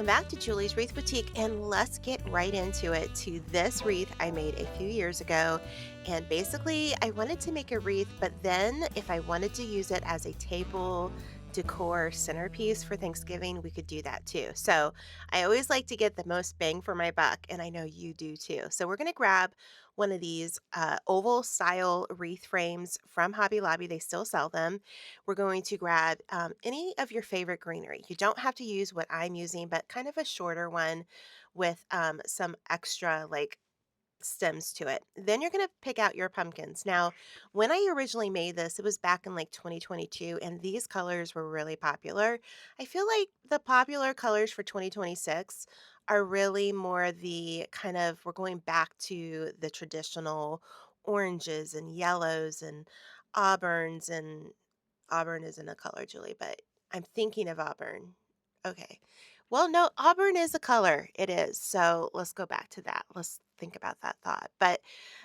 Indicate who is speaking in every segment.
Speaker 1: Welcome back to Julie's Wreath Boutique, and let's get right into it to this wreath I made a few years ago. And basically, I wanted to make a wreath, but then if I wanted to use it as a table decor centerpiece for Thanksgiving, we could do that too. So I always like to get the most bang for my buck, and I know you do too. So we're going to grab one of these oval style wreath frames from Hobby Lobby. They still sell them. We're going to grab any of your favorite greenery. You don't have to use what I'm using, but kind of a shorter one with some extra like stems to it. Then you're going to pick out your pumpkins. Now, when I originally made this, it was back in like 2022, and these colors were really popular. I feel like the popular colors for 2026 are really more the kind of, we're going back to the traditional oranges and yellows and auburns and auburn isn't a color, Julie, but I'm thinking of auburn. Okay. Well, no, auburn is a color. It is. So let's go back to that. Let's think about that thought. But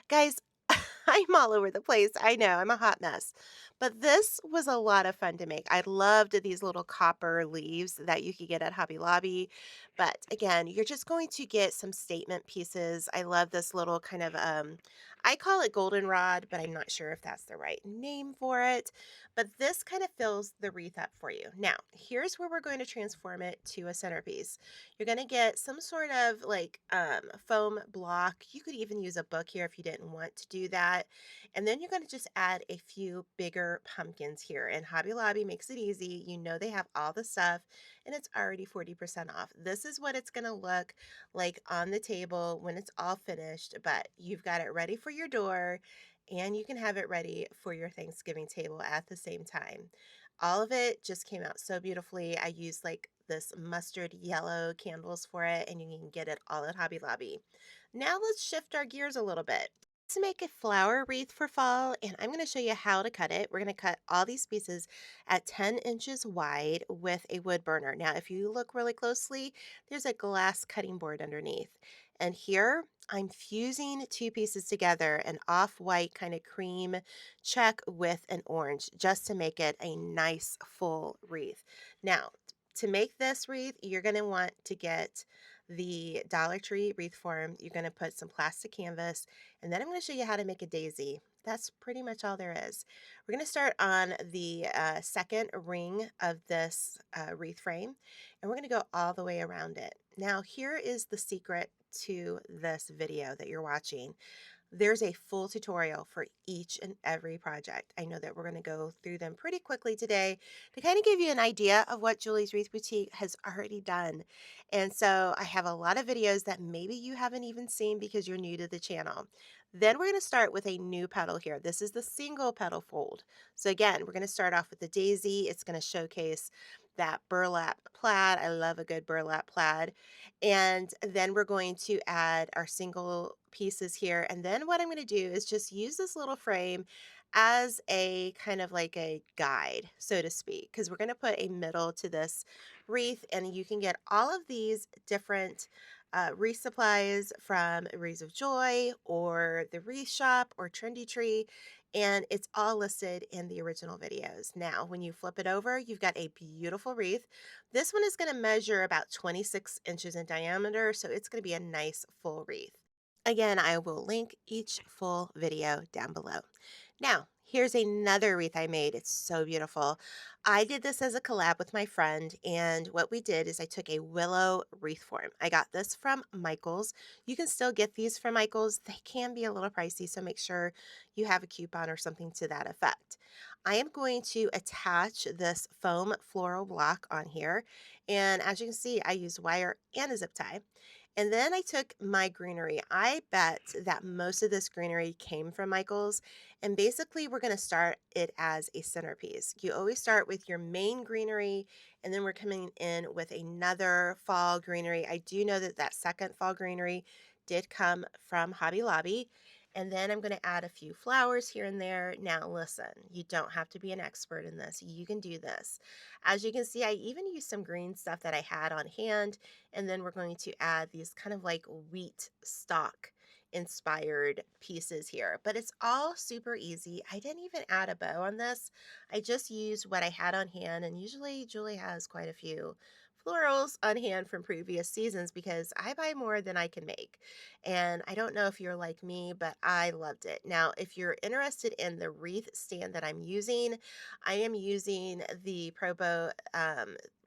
Speaker 1: guys, I'm all over the place. I know I'm a hot mess. But this was a lot of fun to make. I loved these little copper leaves that you could get at Hobby Lobby. But again, you're just going to get some statement pieces. I love this little kind of I call it goldenrod, but I'm not sure if that's the right name for it. But this kind of fills the wreath up for you. Now, here's where we're going to transform it to a centerpiece. You're going to get some sort of like foam block. You could even use a book here if you didn't want to do that. And then you're going to just add a few bigger pumpkins here. And Hobby Lobby makes it easy. You know they have all the stuff and it's already 40% off. This is what it's going to look like on the table when it's all finished, but you've got it ready for your door and you can have it ready for your Thanksgiving table at the same time. All of it just came out so beautifully. I used like this mustard yellow candles for it, and you can get it all at Hobby Lobby. Now let's shift our gears a little bit. To make a flower wreath for fall, and I'm going to show you how to cut it. We're going to cut all these pieces at 10 inches wide with a wood burner. Now, if you look really closely, there's a glass cutting board underneath. And here I'm fusing two pieces together, an off-white kind of cream check with an orange, just to make it a nice full wreath. Now, to make this wreath, you're going to want to get the Dollar Tree wreath form. You're going to put some plastic canvas, and then I'm going to show you how to make a daisy. That's pretty much all there is. We're going to start on the second ring of this wreath frame, and we're going to go all the way around it. Now, here is the secret to this video that you're watching. There's a full tutorial for each and every project. I know that we're going to go through them pretty quickly today to kind of give you an idea of what Julie's Wreath Boutique has already done. And so I have a lot of videos that maybe you haven't even seen because you're new to the channel. Then we're going to start with a new petal here. This is the single petal fold. So again, we're going to start off with the daisy. It's going to showcase that burlap plaid. I love a good burlap plaid. And then we're going to add our single pieces here. And then what I'm going to do is just use this little frame as a kind of like a guide, so to speak, because we're going to put a middle to this wreath. And you can get all of these different wreath supplies from Wreaths of Joy or the Wreath Shop or Trendy Tree, and it's all listed in the original videos. Now, when you flip it over, you've got a beautiful wreath. This one is going to measure about 26 inches in diameter, so it's going to be a nice full wreath. Again, I will link each full video down below. Now, here's another wreath I made. It's so beautiful. I did this as a collab with my friend, and what we did is I took a willow wreath form. I got this from Michael's. You can still get these from Michael's. They can be a little pricey, so make sure you have a coupon or something to that effect. I am going to attach this foam floral block on here, and as you can see, I used wire and a zip tie. And then I took my greenery. I bet that most of this greenery came from Michael's. And basically, we're going to start it as a centerpiece. You always start with your main greenery, and then we're coming in with another fall greenery. I do know that that second fall greenery did come from Hobby Lobby. And then I'm going to add a few flowers here and there. Now, listen, you don't have to be an expert in this. You can do this. As you can see, I even used some green stuff that I had on hand. And then we're going to add these kind of like wheat stalk inspired pieces here, but it's all super easy. I didn't even add a bow on this. I just used what I had on hand, and usually Julie has quite a few florals on hand from previous seasons because I buy more than I can make. And I don't know if you're like me, but I loved it. Now, if you're interested in the wreath stand that I'm using, I am using the Probo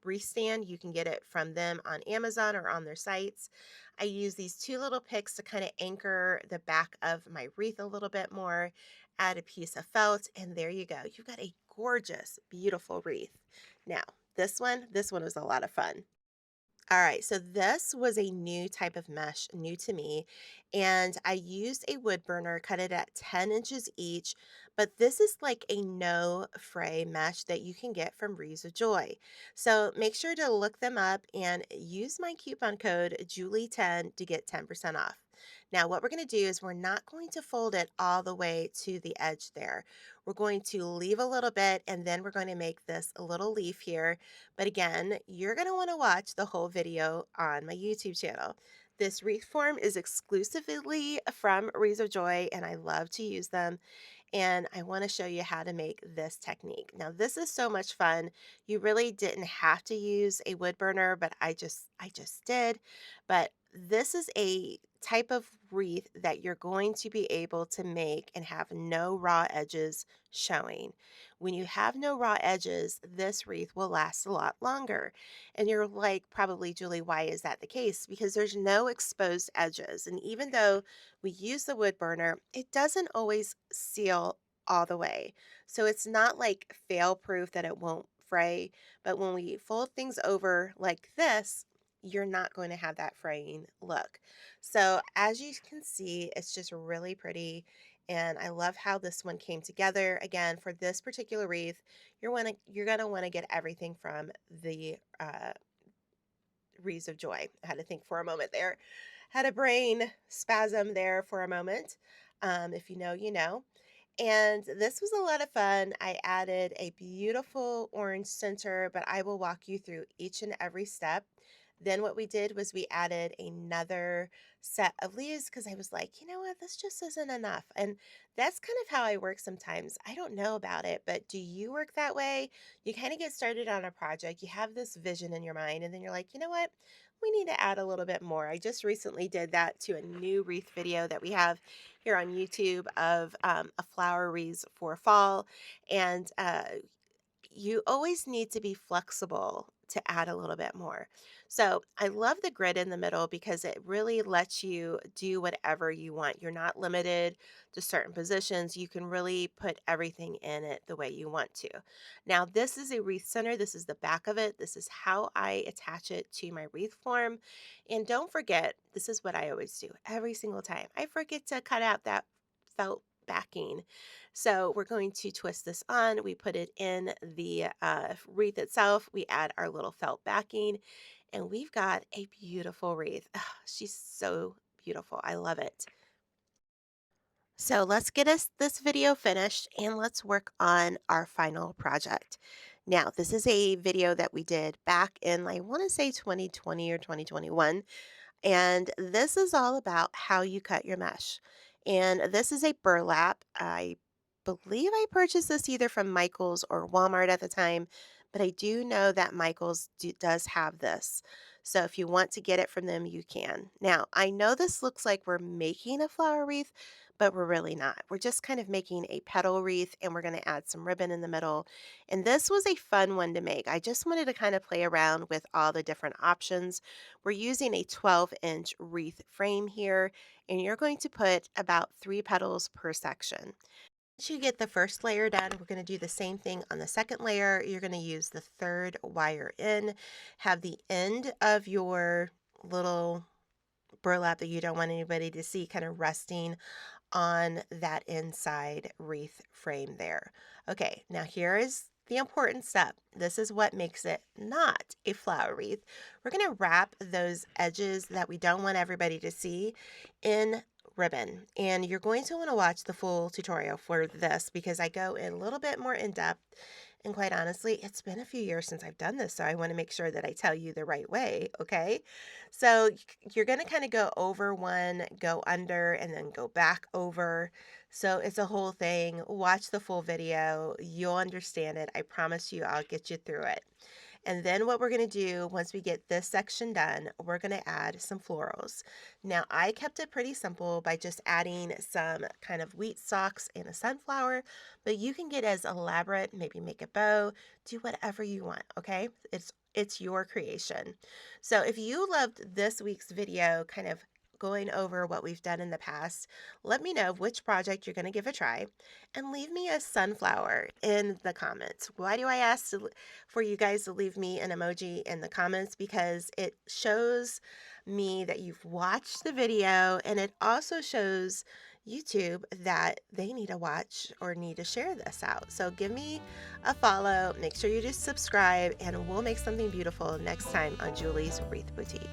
Speaker 1: wreath stand. You can get it from them on Amazon or on their sites. I use these two little picks to kind of anchor the back of my wreath a little bit more, add a piece of felt, and there you go. You've got a gorgeous, beautiful wreath. Now, this one was a lot of fun. All right, so this was a new type of mesh, new to me, and I used a wood burner, cut it at 10 inches each, but this is like a no-fray mesh that you can get from Breeze of Joy. So make sure to look them up and use my coupon code Julie10 to get 10% off. Now, what we're going to do is we're not going to fold it all the way to the edge there. We're going to leave a little bit, and then we're going to make this a little leaf here, but again, you're going to want to watch the whole video on my YouTube channel. This wreath form is exclusively from Wreath of Joy, and I love to use them. And I want to show you how to make this technique. Now, this is so much fun. You really didn't have to use a wood burner, but I just did. But this is a type of wreath that you're going to be able to make and have no raw edges showing. When you have no raw edges, this wreath will last a lot longer. And you're like, probably, Julie, why is that the case? Because there's no exposed edges. And even though we use the wood burner, it doesn't always seal all the way. So it's not like fail proof that it won't fray. But when we fold things over like this, you're not going to have that fraying look. So as you can see, it's just really pretty. And I love how this one came together. Again, for this particular wreath, you're gonna want to get everything from the Wreaths of Joy. I had to think for a moment there. Had a brain spasm there for a moment. If you know, you know. And this was a lot of fun. I added a beautiful orange center, but I will walk you through each and every step. Then what we did was we added another set of leaves because I was like, you know what, this just isn't enough. And that's kind of how I work sometimes. I don't know about it, but do you work that way? You kind of get started on a project, you have this vision in your mind, and then you're like, you know what? We need to add a little bit more. I just recently did that to a new wreath video that we have here on YouTube of a flower wreath for fall. And you always need to be flexible to add a little bit more. So I love the grid in the middle because it really lets you do whatever you want. You're not limited to certain positions. You can really put everything in it the way you want to. Now, this is a wreath center. This is the back of it. This is how I attach it to my wreath form. And don't forget, this is what I always do every single time. I forget to cut out that felt backing. So we're going to twist this on. We put it in the wreath itself. We add our little felt backing, and we've got a beautiful wreath. Ugh, she's so beautiful. I love it. So let's get us this video finished and let's work on our final project. Now, this is a video that we did back in, I want to say 2020 or 2021. And this is all about how you cut your mesh. And this is a burlap. I believe I purchased this either from Michael's or Walmart at the time, but I do know that does have this. So if you want to get it from them, you can. Now, I know this looks like we're making a flower wreath, but we're really not. We're just kind of making a petal wreath and we're going to add some ribbon in the middle. And this was a fun one to make. I just wanted to kind of play around with all the different options. We're using a 12-inch wreath frame here, and you're going to put about 3 petals per section. Once you get the first layer done, we're going to do the same thing on the second layer. You're going to use the third wire in, have the end of your little burlap that you don't want anybody to see kind of resting on that inside wreath frame there. Okay, now here is the important step. This is what makes it not a flower wreath. We're going to wrap those edges that we don't want everybody to see in ribbon. And you're going to want to watch the full tutorial for this because I go a little bit more in depth. And quite honestly, it's been a few years since I've done this, so I want to make sure that I tell you the right way, okay? So you're going to kind of go over one, go under, and then go back over. So it's a whole thing. Watch the full video. You'll understand it. I promise you I'll get you through it. And then what we're going to do once we get this section done, we're going to add some florals. Now, I kept it pretty simple by just adding some kind of wheat stalks and a sunflower, but you can get as elaborate, maybe make a bow, do whatever you want, okay? It's your creation. So if you loved this week's video, kind of going over what we've done in the past, let me know which project you're going to give a try and leave me a sunflower in the comments. Why do I ask for you guys to leave me an emoji in the comments? Because it shows me that you've watched the video, and it also shows YouTube that they need to watch or need to share this out. So give me a follow, make sure you just subscribe, and we'll make something beautiful next time on Julie's Wreath Boutique.